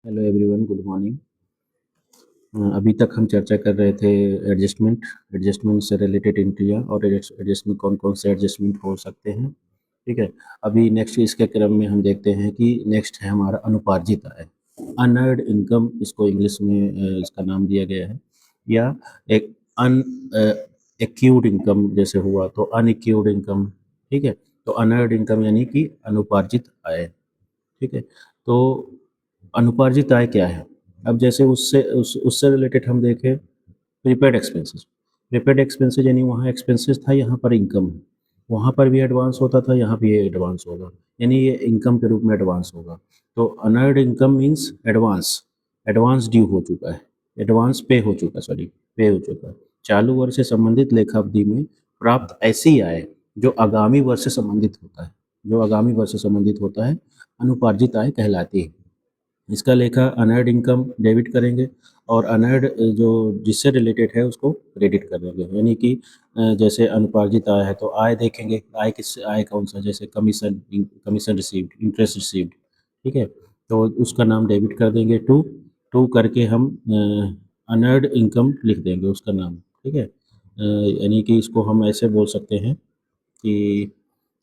Hello everyone, good morning. अभी तक हम चर्चा कर रहे थे एडजस्टमेंट से रिलेटेड एंट्रियाँ और एडजस्टमेंट कौन कौन से एडजस्टमेंट हो सकते हैं। ठीक है। अभी नेक्स्ट इसके क्रम में हम देखते हैं कि नेक्स्ट है हमारा अनुपार्जित आय, अनअर्न्ड इनकम, इसको इंग्लिश में इसका नाम दिया गया है। या एक अन एक्यूड इनकम जैसे हुआ तो अनएक्यूड इनकम। ठीक है। तो अनअर्न्ड इनकम यानी कि अनुपार्जित आय। ठीक है। तो अनुपार्जित आय क्या है? अब जैसे उससे रिलेटेड हम देखें, प्रीपेड एक्सपेंसेस। प्रीपेड एक्सपेंसेस यानी वहाँ एक्सपेंसेस था, यहाँ पर इनकम है। वहाँ पर भी एडवांस होता था, यहाँ भी ये एडवांस होगा, यानी ये इनकम के रूप में एडवांस होगा। तो unearned income means advance, advance due हो चुका है, एडवांस पे हो चुका, सॉरी, पे हो चुका है। चालू वर्ष से संबंधित लेखा अवधि में प्राप्त ऐसी आय जो आगामी वर्ष से संबंधित होता है, जो आगामी वर्ष से संबंधित होता है, अनुपार्जित आय कहलाती है। इसका लेखा अनअर्न्ड इनकम डेबिट करेंगे और अनअर्न्ड जो जिससे रिलेटेड है उसको क्रेडिट कर देंगे। यानी कि जैसे अनुपार्जित आय है तो आय देखेंगे, आय किससे, आय कौन सा, जैसे कमीशन रिसीव्ड, इंटरेस्ट रिसीव्ड। ठीक है। तो उसका नाम डेबिट कर देंगे, टू टू करके हम अनअर्न्ड इनकम लिख देंगे उसका नाम। ठीक है। यानी कि इसको हम ऐसे बोल सकते हैं कि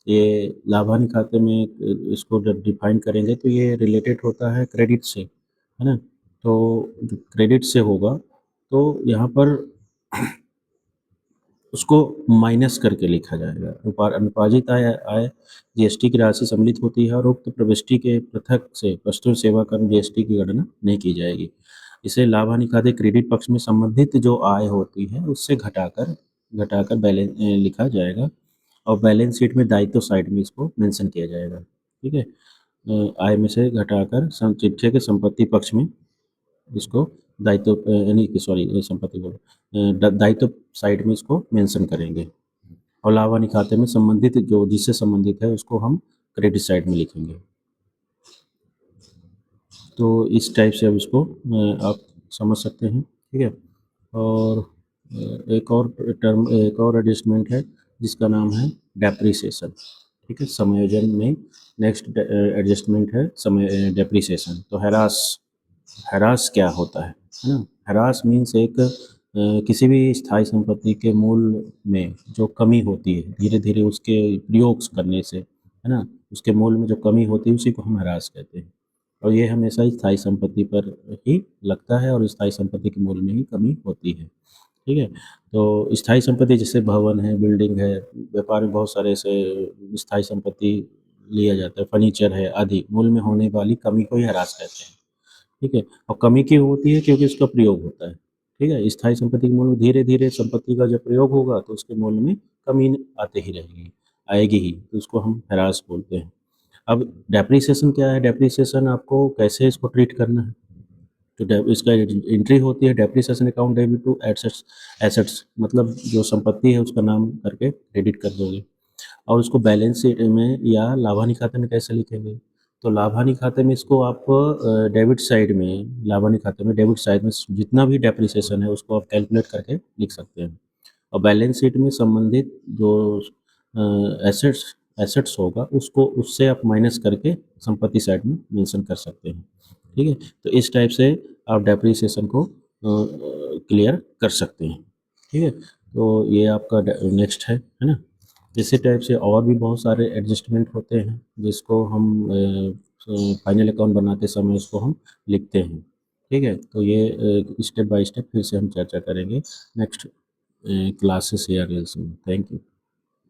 ये लाभानी खाते में इसको जब डिफाइन करेंगे तो ये रिलेटेड होता है क्रेडिट से, है ना। तो क्रेडिट से होगा तो यहाँ पर उसको माइनस करके लिखा जाएगा। अनुपार्जित आय आय जीएसटी की राशि सम्मिलित होती है और उक्त प्रविष्टि के पृथक से वस्तु सेवा कर जीएसटी की गणना नहीं की जाएगी। इसे लाभ हानि खाते क्रेडिट पक्ष में संबंधित जो आय होती है उससे घटाकर घटाकर बैलेंस लिखा जाएगा और बैलेंस शीट में दायित्व साइड में इसको मेंशन किया जाएगा। ठीक है। आय में से घटाकर चिट्ठे के संपत्ति पक्ष में इसको दायित्व यानी कि सॉरी संपत्ति बोलो, दायित्व साइड में इसको मेंशन करेंगे और लाभ हानि खाते में संबंधित जो जिससे संबंधित है उसको हम क्रेडिट साइड में लिखेंगे। तो इस टाइप से अब इसको आप समझ सकते हैं। ठीक है। और एक और एडजस्टमेंट है जिसका नाम है डेप्रिसिएशन। ठीक है। समायोजन में नेक्स्ट एडजस्टमेंट है समय डेप्रिसिएशन। तो हैरास क्या होता है ना। हैरास मीन्स एक किसी भी स्थायी संपत्ति के मूल्य में जो कमी होती है धीरे धीरे उसके प्रयोग करने से, है ना, उसके मूल्य में जो कमी होती है उसी को हम हैरास कहते हैं। और ये हमेशा स्थायी संपत्ति पर ही लगता है और स्थायी संपत्ति के मूल्य में ही कमी होती है। ठीक है। तो स्थायी संपत्ति जैसे भवन है, बिल्डिंग है, व्यापार में बहुत सारे ऐसे स्थायी संपत्ति लिया जाता है, फर्नीचर है आदि, मूल्य में होने वाली कमी को ही ह्रास कहते हैं। ठीक है। और कमी क्यों होती है? क्योंकि उसका प्रयोग होता है। ठीक है। स्थायी संपत्ति के मूल्य में धीरे धीरे संपत्ति का जब प्रयोग होगा तो उसके मूल्य में कमी आते ही रहेगी, आएगी ही, तो उसको हम ह्रास बोलते हैं। अब डेप्रिसिएशन क्या है? डेप्रिसिएशन आपको कैसे इसको ट्रीट करना है? तो इसका एंट्री होती है depreciation account debit to assets. Assets मतलब जो संपत्ति है उसका नाम करके क्रेडिट कर दोगे और उसको बैलेंस शीट में या लाभानी खाते में कैसे लिखेंगे? तो लाभानी खाते में इसको आप डेबिट साइड में, लाभानी खाते में डेबिट साइड में जितना भी डेप्रिसिएशन है उसको आप कैलकुलेट करके लिख सकते हैं और बैलेंस शीट में संबंधित जो एसेट्स एसेट्स होगा उसको उससे आप माइनस करके संपत्ति साइड में मेंशन कर सकते हैं। ठीक है। तो इस टाइप से आप डेप्रिसिएशन को क्लियर कर सकते हैं। ठीक है। तो ये आपका नेक्स्ट है ना। इसी टाइप से और भी बहुत सारे एडजस्टमेंट होते हैं जिसको हम फाइनल अकाउंट बनाते समय उसको हम लिखते हैं। ठीक है। तो ये स्टेप बाय स्टेप फिर से हम चर्चा करेंगे नेक्स्ट क्लासेस या रील्स में। Thank you.